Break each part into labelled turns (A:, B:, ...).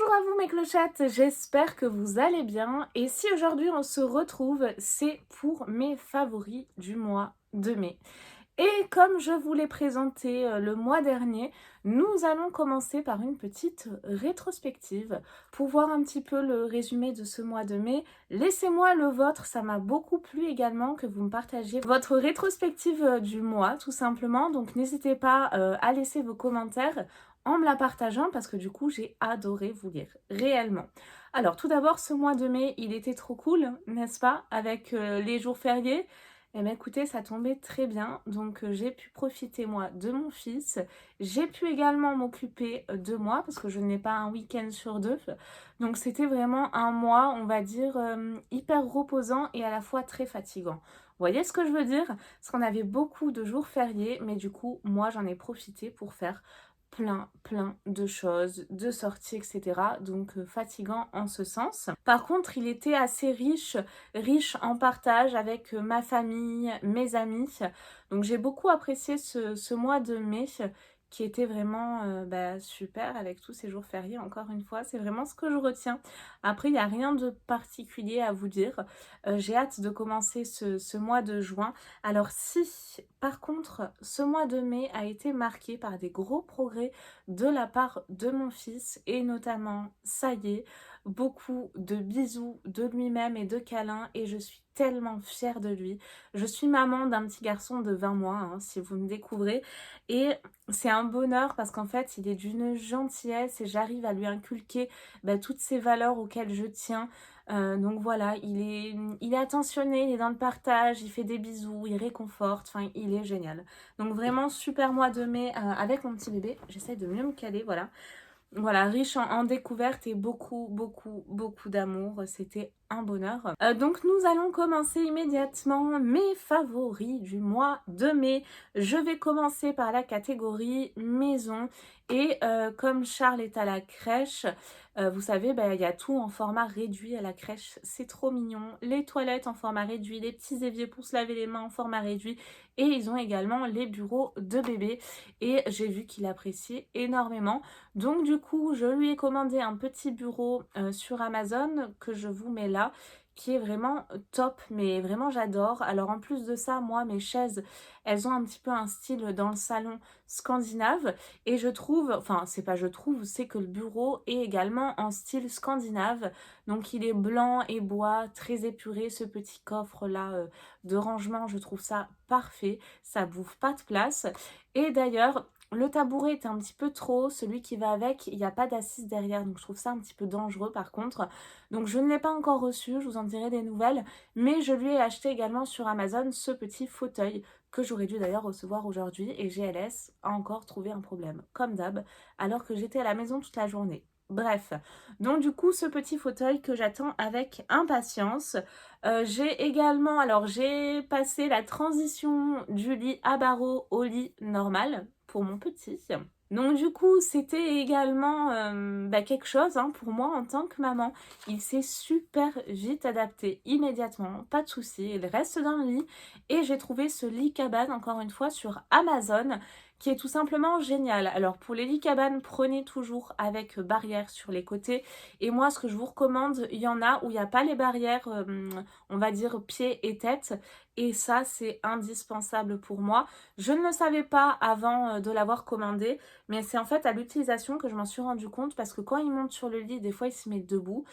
A: Bonjour à vous mes clochettes, j'espère que vous allez bien et si aujourd'hui on se retrouve, c'est pour mes favoris du mois de mai. Et comme je vous l'ai présenté le mois dernier, nous allons commencer par une petite rétrospective pour voir un petit peu le résumé de ce mois de mai. Laissez-moi le vôtre, ça m'a beaucoup plu également que vous me partagiez votre rétrospective du mois tout simplement. Donc n'hésitez pas à laisser vos commentaires en me la partageant parce que du coup j'ai adoré vous lire, réellement. Alors tout d'abord ce mois de mai il était trop cool, n'est-ce pas, avec les jours fériés. Eh bien écoutez, ça tombait très bien, donc j'ai pu profiter moi de mon fils, j'ai pu également m'occuper de moi parce que je n'ai pas un week-end sur deux, donc c'était vraiment un mois, on va dire, hyper reposant et à la fois très fatigant. Vous voyez ce que je veux dire? Parce qu'on avait beaucoup de jours fériés, mais du coup, moi j'en ai profité pour faire plein de choses, de sorties, etc. Donc fatigant en ce sens. Par contre, il était assez riche en partage avec ma famille, mes amis. Donc j'ai beaucoup apprécié ce mois de mai qui était vraiment super avec tous ces jours fériés, encore une fois. C'est vraiment ce que je retiens. Après, il n'y a rien de particulier à vous dire. J'ai hâte de commencer ce mois de juin. Alors si, par contre, ce mois de mai a été marqué par des gros progrès de la part de mon fils et notamment, ça y est, beaucoup de bisous de lui-même et de câlins et je suis tellement fière de lui. Je suis maman d'un petit garçon de 20 mois, hein, si vous me découvrez, et c'est un bonheur parce qu'en fait, il est d'une gentillesse et j'arrive à lui inculquer toutes ces valeurs auxquelles je tiens. Donc voilà, il est attentionné, il est dans le partage, il fait des bisous, il réconforte, enfin il est génial. Donc vraiment super mois de mai avec mon petit bébé, j'essaie de mieux me caler, voilà. Voilà, riche en découvertes et beaucoup d'amour. C'était un bonheur. Donc nous allons commencer immédiatement mes favoris du mois de mai. Je vais commencer par la catégorie maison. Et comme Charles est à la crèche, vous savez, il y a tout en format réduit à la crèche. C'est trop mignon. Les toilettes en format réduit, les petits éviers pour se laver les mains en format réduit. Et ils ont également les bureaux de bébé. Et j'ai vu qu'il appréciait énormément. Donc du coup, je lui ai commandé un petit bureau sur Amazon que je vous mets là, qui est vraiment top, mais vraiment j'adore. Alors en plus de ça, moi, mes chaises, elles ont un petit peu un style dans le salon scandinave et je trouve, enfin c'est pas je trouve, c'est que le bureau est également en style scandinave. Donc il est blanc et bois, très épuré, ce petit coffre là de rangement, je trouve ça parfait, ça bouffe pas de place. Et d'ailleurs, le tabouret est un petit peu trop haut, celui qui va avec, il n'y a pas d'assise derrière, donc je trouve ça un petit peu dangereux par contre. Donc je ne l'ai pas encore reçu, je vous en dirai des nouvelles, mais je lui ai acheté également sur Amazon ce petit fauteuil que j'aurais dû d'ailleurs recevoir aujourd'hui et GLS a encore trouvé un problème, comme d'hab, alors que j'étais à la maison toute la journée. Bref, donc du coup ce petit fauteuil que j'attends avec impatience. J'ai également, alors j'ai passé la transition du lit à barreaux au lit normal pour mon petit. Donc du coup, c'était également quelque chose pour moi en tant que maman. Il s'est super vite adapté, immédiatement, pas de souci. Il reste dans le lit et j'ai trouvé ce lit cabane, encore une fois, sur Amazon, qui est tout simplement génial. Alors pour les lits cabanes, prenez toujours avec barrière sur les côtés. Et moi, ce que je vous recommande, il y en a où il n'y a pas les barrières, on va dire pieds et tête. Et ça, c'est indispensable pour moi. Je ne le savais pas avant de l'avoir commandé, mais c'est en fait à l'utilisation que je m'en suis rendu compte parce que quand il monte sur le lit, des fois il se met debout.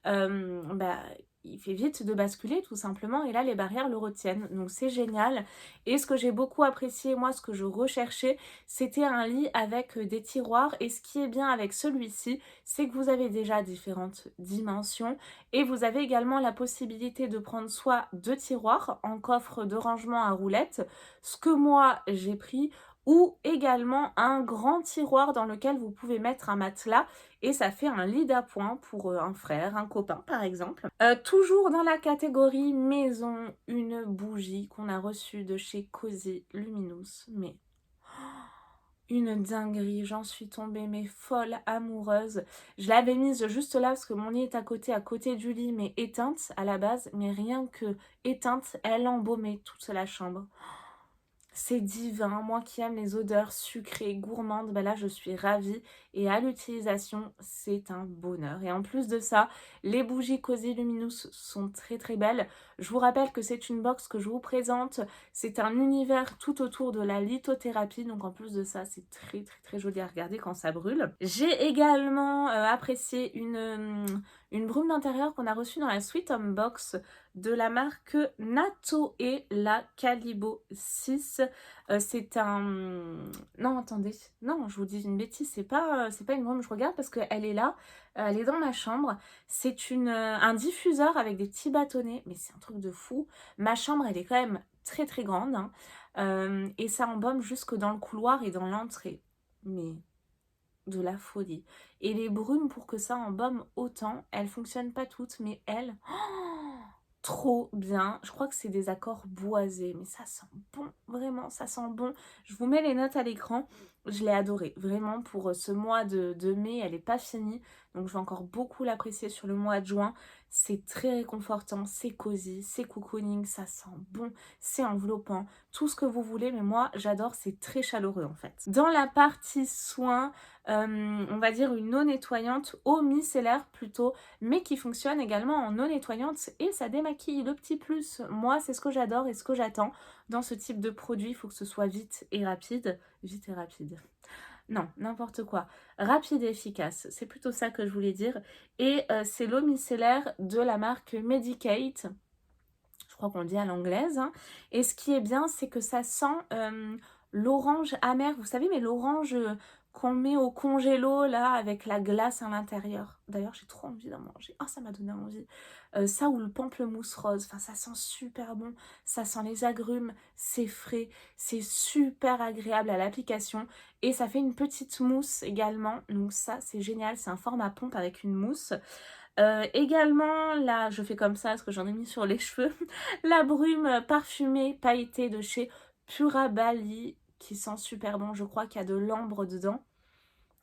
A: Euh, bah, il fait vite de basculer tout simplement et là les barrières le retiennent. Donc c'est génial. Et ce que j'ai beaucoup apprécié, moi, ce que je recherchais, c'était un lit avec des tiroirs. Et ce qui est bien avec celui-ci, c'est que vous avez déjà différentes dimensions. Et vous avez également la possibilité de prendre soit deux tiroirs en coffre de rangement à roulettes, ce que moi j'ai pris, ou également un grand tiroir dans lequel vous pouvez mettre un matelas et ça fait un lit d'appoint pour un frère, un copain par exemple. Toujours dans la catégorie maison, une bougie qu'on a reçue de chez Cozy Luminous, mais une dinguerie, j'en suis tombée mais folle amoureuse. Je l'avais mise juste là parce que mon lit est à côté du lit mais éteinte à la base, mais rien que éteinte, elle embaumait toute la chambre. C'est divin, moi qui aime les odeurs sucrées, gourmandes, ben là je suis ravie et à l'utilisation, c'est un bonheur. Et en plus de ça, les bougies Cozy Luminous sont très très belles. Je vous rappelle que c'est une box que je vous présente, c'est un univers tout autour de la lithothérapie, donc en plus de ça, c'est très très très joli à regarder quand ça brûle. J'ai également apprécié une brume d'intérieur qu'on a reçue dans la Sweet Home Box de la marque Nato et la Calibo 6. C'est un... Non, attendez. Non, je vous dis une bêtise. C'est pas une brume. Je regarde parce qu'elle est là. Elle est dans ma chambre. C'est un diffuseur avec des petits bâtonnets. Mais c'est un truc de fou. Ma chambre, elle est quand même très très grande, hein. Et ça embaume jusque dans le couloir et dans l'entrée. Mais de la folie. Et les brumes, pour que ça embaume autant, elles fonctionnent pas toutes, mais elles... trop bien. Je crois que c'est des accords boisés, mais ça sent bon, vraiment, ça sent bon. Je vous mets les notes à l'écran. Je l'ai adoré, vraiment, pour ce mois de mai, elle n'est pas finie, donc je vais encore beaucoup l'apprécier sur le mois de juin. C'est très réconfortant, c'est cosy, c'est cocooning, ça sent bon, c'est enveloppant, tout ce que vous voulez, mais moi j'adore, c'est très chaleureux en fait. Dans la partie soins, on va dire une eau nettoyante, eau micellaire plutôt, mais qui fonctionne également en eau nettoyante et ça démaquille. Le petit plus, moi c'est ce que j'adore et ce que j'attends dans ce type de produit. Il faut que ce soit vite et rapide. Vite et rapide. Non, n'importe quoi. Rapide et efficace, c'est plutôt ça que je voulais dire. Et c'est l'eau micellaire de la marque Medicate. Je crois qu'on le dit à l'anglaise, hein. Et ce qui est bien, c'est que ça sent l'orange amer. Vous savez, mais l'orange qu'on met au congélo, là, avec la glace à l'intérieur. D'ailleurs, j'ai trop envie d'en manger. Oh, ça m'a donné envie. Ça ou le pamplemousse rose. Enfin, ça sent super bon. Ça sent les agrumes. C'est frais. C'est super agréable à l'application. Et ça fait une petite mousse également. Donc ça, c'est génial. C'est un format pompe avec une mousse. Également, là, je fais comme ça parce que j'en ai mis sur les cheveux, la brume parfumée pailletée de chez Purabali qui sent super bon. Je crois qu'il y a de l'ambre dedans.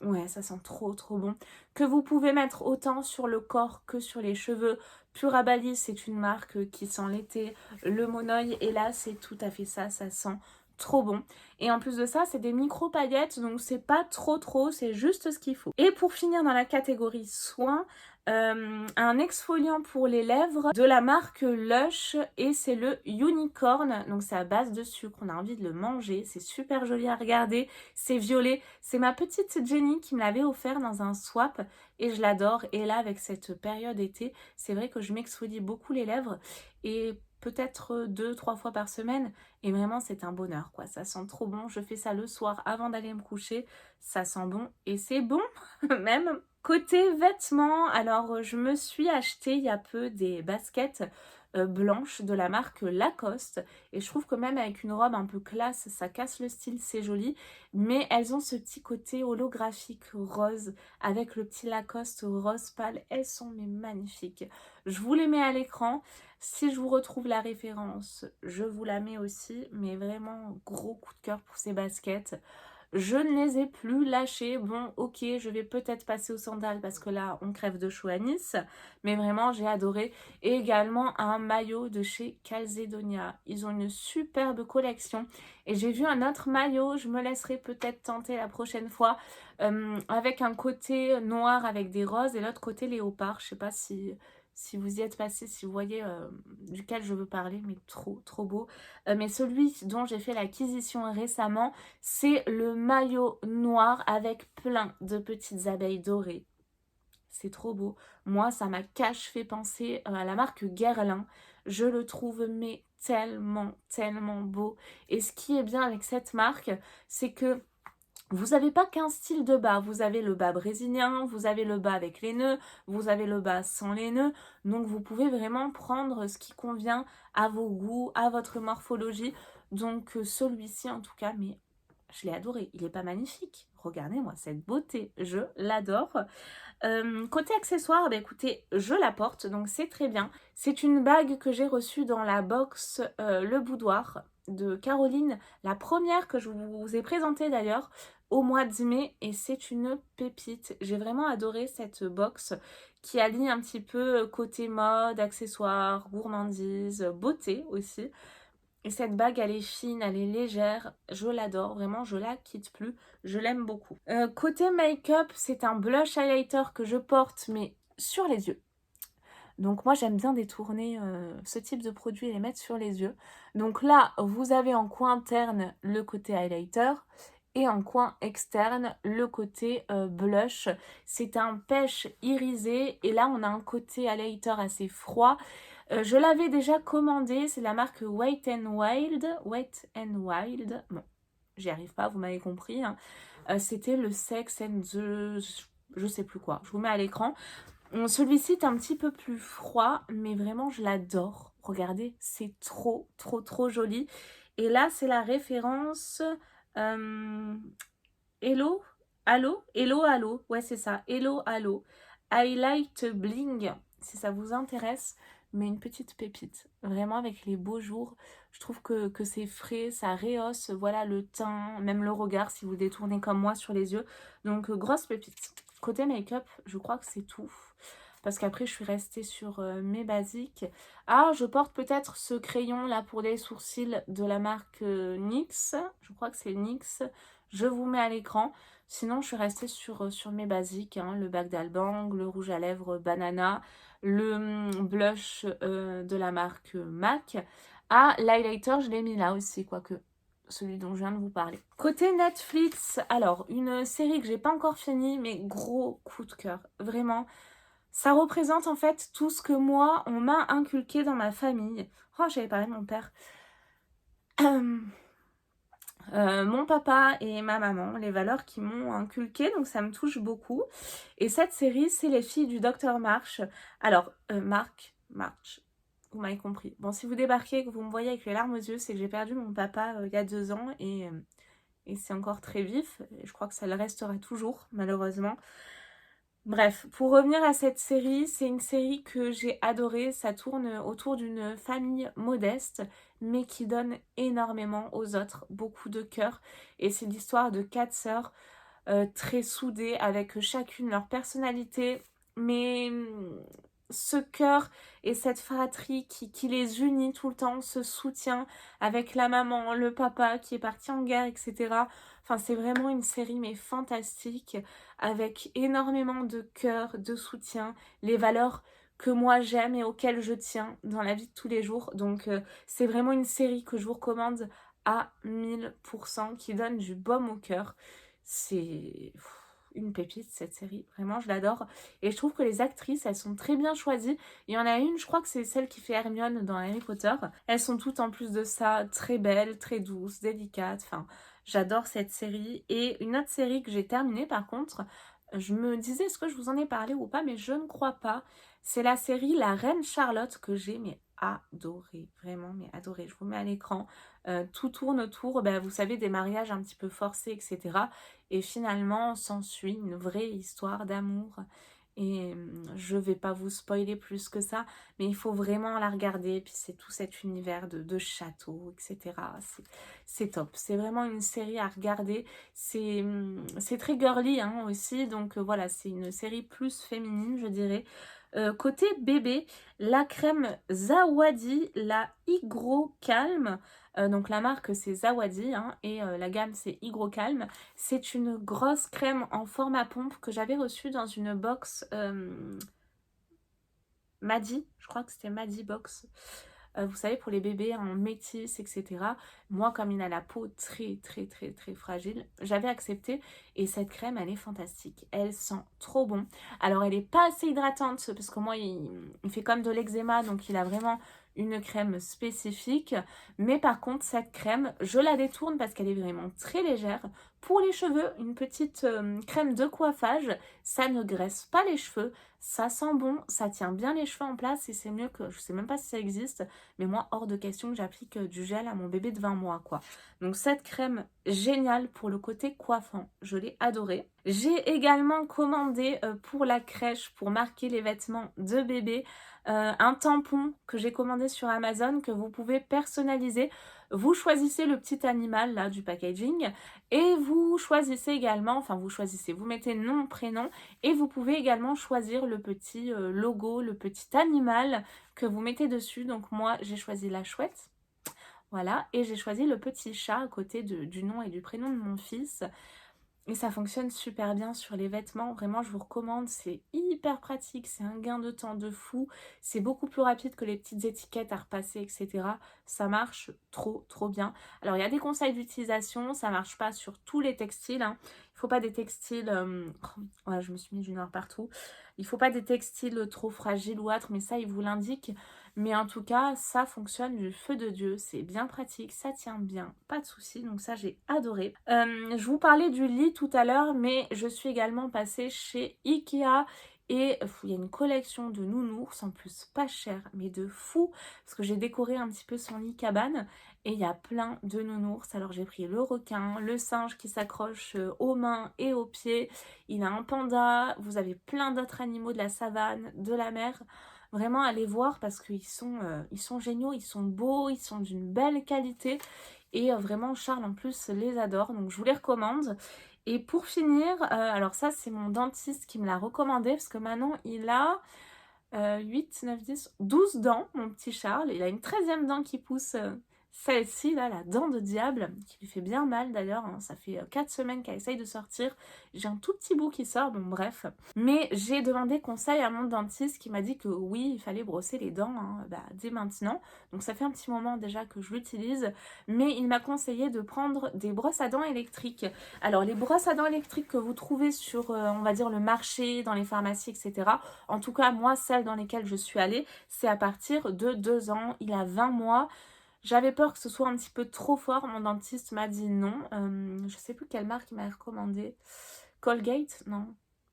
A: Ouais, ça sent trop trop bon. Que vous pouvez mettre autant sur le corps que sur les cheveux. Purabali, c'est une marque qui sent l'été, le monoeil. Et là, c'est tout à fait ça, ça sent trop bon. Et en plus de ça, c'est des micro paillettes, donc c'est pas trop, c'est juste ce qu'il faut. Et pour finir dans la catégorie soins, un exfoliant pour les lèvres de la marque Lush et c'est le Unicorn, donc c'est à base de sucre, on a envie de le manger, c'est super joli à regarder, c'est violet, c'est ma petite Jenny qui me l'avait offert dans un swap et je l'adore. Et là avec cette période été, c'est vrai que je m'exfolie beaucoup les lèvres et peut-être 2-3 fois par semaine et vraiment c'est un bonheur quoi, ça sent trop bon. Je fais ça le soir avant d'aller me coucher, ça sent bon et c'est bon même. Côté vêtements, alors je me suis acheté il y a peu des baskets blanches de la marque Lacoste et je trouve que même avec une robe un peu classe, ça casse le style, c'est joli, mais elles ont ce petit côté holographique rose avec le petit Lacoste rose pâle, elles sont mais magnifiques. Je vous les mets à l'écran, si je vous retrouve la référence, je vous la mets aussi, mais vraiment gros coup de cœur pour ces baskets. Je ne les ai plus lâchés. Bon, ok, je vais peut-être passer aux sandales parce que là, on crève de chaud à Nice. Mais vraiment, j'ai adoré. Et également un maillot de chez Calzedonia. Ils ont une superbe collection. Et j'ai vu un autre maillot, je me laisserai peut-être tenter la prochaine fois. Avec un côté noir avec des roses et l'autre côté léopard. Je sais pas si vous y êtes passé, si vous voyez duquel je veux parler, mais trop beau. Mais celui dont j'ai fait l'acquisition récemment, c'est le maillot noir avec plein de petites abeilles dorées. C'est trop beau. Moi, ça m'a fait penser à la marque Guerlain. Je le trouve mais tellement beau. Et ce qui est bien avec cette marque, c'est que vous n'avez pas qu'un style de bas, vous avez le bas brésilien, vous avez le bas avec les nœuds, vous avez le bas sans les nœuds, donc vous pouvez vraiment prendre ce qui convient à vos goûts, à votre morphologie. Donc celui-ci en tout cas, mais je l'ai adoré, il n'est pas magnifique? Regardez-moi cette beauté, je l'adore. Côté accessoires, bah écoutez, je la porte, donc c'est très bien. C'est une bague que j'ai reçue dans la box Le Boudoir de Caroline, la première que je vous ai présentée d'ailleurs au mois de mai, et c'est une pépite. J'ai vraiment adoré cette box qui allie un petit peu côté mode, accessoires, gourmandise, beauté aussi. Et cette bague, elle est fine, elle est légère, je l'adore, vraiment, je la quitte plus, je l'aime beaucoup. Côté make-up, c'est un blush highlighter que je porte, mais sur les yeux. Donc moi, j'aime bien détourner ce type de produit et les mettre sur les yeux. Donc là, vous avez en coin interne le côté highlighter et en coin externe le côté blush. C'est un pêche irisé et là, on a un côté highlighter assez froid. Je l'avais déjà commandé, c'est la marque Wet n Wild. Wet n Wild. Bon, j'y arrive pas, vous m'avez compris. Hein. C'était le Sex and the... Je sais plus quoi. Je vous mets à l'écran. Celui-ci est un petit peu plus froid, mais vraiment, je l'adore. Regardez, c'est trop, trop, trop joli. Et là, c'est la référence... Hello? Allo? Hello, allo. Ouais, c'est ça. Hello, allo. Highlight Bling, si ça vous intéresse. Mais une petite pépite. Vraiment, avec les beaux jours, je trouve que c'est frais, ça rehausse, voilà, le teint, même le regard, si vous détournez comme moi sur les yeux. Donc, grosse pépite. Côté make-up, je crois que c'est tout. Parce qu'après, je suis restée sur mes basiques. Ah, je porte peut-être ce crayon là pour les sourcils de la marque NYX. Je crois que c'est NYX. Je vous mets à l'écran. Sinon, je suis restée sur mes basiques. Hein, le bac d'Albang, le rouge à lèvres Banana, le blush de la marque MAC. Ah, l'highlighter, je l'ai mis là aussi, quoique celui dont je viens de vous parler. Côté Netflix, alors, une série que j'ai pas encore finie, mais gros coup de cœur. Vraiment, ça représente en fait tout ce que moi, on m'a inculqué dans ma famille. Oh, j'avais parlé de mon père. Mon papa et ma maman, les valeurs qui m'ont inculqué, donc ça me touche beaucoup. Et cette série, c'est Les filles du docteur March. Alors, March, vous m'avez compris. Bon, si vous débarquez et que vous me voyez avec les larmes aux yeux, c'est que j'ai perdu mon papa il y a 2 ans et c'est encore très vif. Et je crois que ça le restera toujours, malheureusement. Bref, pour revenir à cette série, c'est une série que j'ai adorée. Ça tourne autour d'une famille modeste, mais qui donne énormément aux autres, beaucoup de cœur. Et c'est l'histoire de 4 sœurs très soudées, avec chacune leur personnalité, mais ce cœur et cette fratrie qui les unit tout le temps, ce soutien avec la maman, le papa qui est parti en guerre, etc. Enfin, c'est vraiment une série mais fantastique, avec énormément de cœur, de soutien, les valeurs que moi j'aime et auxquelles je tiens dans la vie de tous les jours. Donc c'est vraiment une série que je vous recommande à 1000%, qui donne du baume au cœur. C'est une pépite cette série, vraiment je l'adore. Et je trouve que les actrices, elles sont très bien choisies. Il y en a une, je crois que c'est celle qui fait Hermione dans Harry Potter. Elles sont toutes en plus de ça très belles, très douces, délicates, enfin... J'adore cette série. Et une autre série que j'ai terminée par contre, je me disais est-ce que je vous en ai parlé ou pas, mais je ne crois pas. C'est la série La Reine Charlotte que j'ai mais adorée, vraiment mais adorée. Je vous mets à l'écran. Tout tourne autour, ben, vous savez, des mariages un petit peu forcés, etc. Et finalement, s'ensuit une vraie histoire d'amour. Et je vais pas vous spoiler plus que ça, mais il faut vraiment la regarder. Et puis c'est tout cet univers de château, etc. C'est top. C'est vraiment une série à regarder. C'est très girly hein, aussi, donc voilà, c'est une série plus féminine, je dirais. Côté bébé, la crème Zawadi, la Hygro Calme. Donc la marque c'est Zawadi hein, et la gamme c'est Hygro Calme. C'est une grosse crème en format pompe que j'avais reçue dans une box Madi, je crois que c'était Madi Box. Vous savez, pour les bébés en métis, etc. Moi, comme il a la peau très, très, très, très fragile, j'avais accepté. Et cette crème, elle est fantastique. Elle sent trop bon. Alors, elle n'est pas assez hydratante, parce que moi, il fait comme de l'eczéma, donc il a vraiment une crème spécifique. Mais par contre, cette crème, je la détourne parce qu'elle est vraiment très légère. Pour les cheveux, une petite crème de coiffage. Ça ne graisse pas les cheveux. Ça sent bon, ça tient bien les cheveux en place et c'est mieux que, je sais même pas si ça existe, mais moi, hors de question que j'applique du gel à mon bébé de 20 mois, quoi. Donc cette crème, géniale pour le côté coiffant. Je l'ai adorée. J'ai également commandé pour la crèche, pour marquer les vêtements de bébé, un tampon que j'ai commandé sur Amazon que vous pouvez personnaliser. Vous choisissez le petit animal là du packaging et vous choisissez également, enfin vous choisissez, vous mettez nom, prénom et vous pouvez également choisir le petit logo, le petit animal que vous mettez dessus. Donc moi j'ai choisi la chouette. Voilà, et j'ai choisi le petit chat à côté du nom et du prénom de mon fils. Et ça fonctionne super bien sur les vêtements. Vraiment, je vous recommande. C'est hyper pratique. C'est un gain de temps de fou. C'est beaucoup plus rapide que les petites étiquettes à repasser, etc. Ça marche trop, trop bien. Alors, il y a des conseils d'utilisation. Ça marche pas sur tous les textiles, hein. Il faut pas des textiles... ouais, je me suis mis du noir partout. Il faut pas des textiles trop fragiles ou autres, mais ça, il vous l'indique. Mais en tout cas, ça fonctionne du feu de Dieu. C'est bien pratique, ça tient bien, pas de souci. Donc ça, j'ai adoré. Je vous parlais du lit tout à l'heure, mais je suis également passée chez Ikea. Et il y a une collection de nounours, en plus pas cher, mais de fou. Parce que j'ai décoré un petit peu son lit cabane. Et il y a plein de nounours. Alors j'ai pris le requin, le singe qui s'accroche aux mains et aux pieds. Il a un panda. Vous avez plein d'autres animaux de la savane, de la mer. Vraiment, allez voir parce qu'ils sont géniaux, ils sont beaux, ils sont d'une belle qualité. Et vraiment, Charles en plus les adore, donc je vous les recommande. Et pour finir, alors ça c'est mon dentiste qui me l'a recommandé parce que maintenant il a 8, 9, 10, 12 dents, mon petit Charles. Il a une 13e dent qui pousse, celle-ci, là, la dent de diable, qui lui fait bien mal d'ailleurs, hein. Ça fait 4 semaines qu'elle essaye de sortir. J'ai un tout petit bout qui sort, bon bref. Mais j'ai demandé conseil à mon dentiste qui m'a dit que oui, il fallait brosser les dents, hein, dès maintenant. Donc ça fait un petit moment déjà que je l'utilise. Mais il m'a conseillé de prendre des brosses à dents électriques. Alors les brosses à dents électriques que vous trouvez sur, on va dire, le marché, dans les pharmacies, etc. En tout cas, moi, celles dans lesquelles je suis allée, c'est à partir de 2 ans. Il a 20 mois. J'avais peur que ce soit un petit peu trop fort. Mon dentiste m'a dit non. Je sais plus quelle marque il m'avait recommandé. Colgate? Non,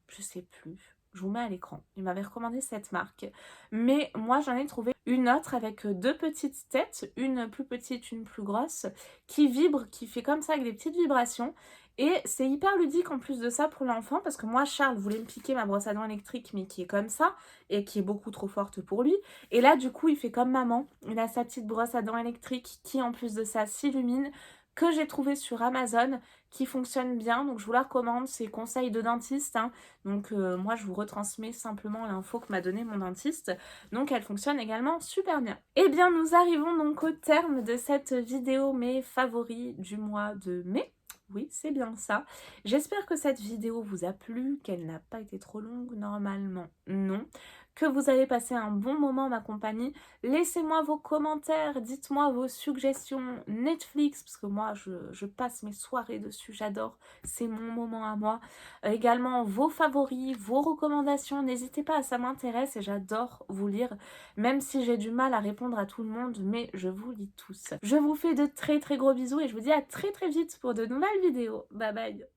A: je sais plus. Je vous mets à l'écran. Il m'avait recommandé cette marque. Mais moi, j'en ai trouvé une autre avec 2 petites têtes. Une plus petite, une plus grosse. Qui vibre, qui fait comme ça avec des petites vibrations. Et c'est hyper ludique en plus de ça pour l'enfant. Parce que moi, Charles voulait me piquer ma brosse à dents électrique. Mais qui est comme ça. Et qui est beaucoup trop forte pour lui. Et là, du coup, il fait comme maman. Il a sa petite brosse à dents électrique qui, en plus de ça, s'illumine. Que j'ai trouvé sur Amazon, qui fonctionne bien. Donc, je vous la recommande. C'est conseil de dentiste, hein. Donc, moi, je vous retransmets simplement l'info que m'a donné mon dentiste. Donc, elle fonctionne également super bien. Eh bien, nous arrivons donc au terme de cette vidéo, mes favoris du mois de mai. Oui, c'est bien ça. J'espère que cette vidéo vous a plu, qu'elle n'a pas été trop longue. Normalement, non. Que vous avez passé un bon moment en ma compagnie. Laissez-moi vos commentaires, dites-moi vos suggestions Netflix, parce que moi, je passe mes soirées dessus, j'adore. C'est mon moment à moi. Également, vos favoris, vos recommandations. N'hésitez pas, ça m'intéresse et j'adore vous lire, même si j'ai du mal à répondre à tout le monde, mais je vous lis tous. Je vous fais de très très gros bisous et je vous dis à très très vite pour de nouvelles vidéos. Bye bye.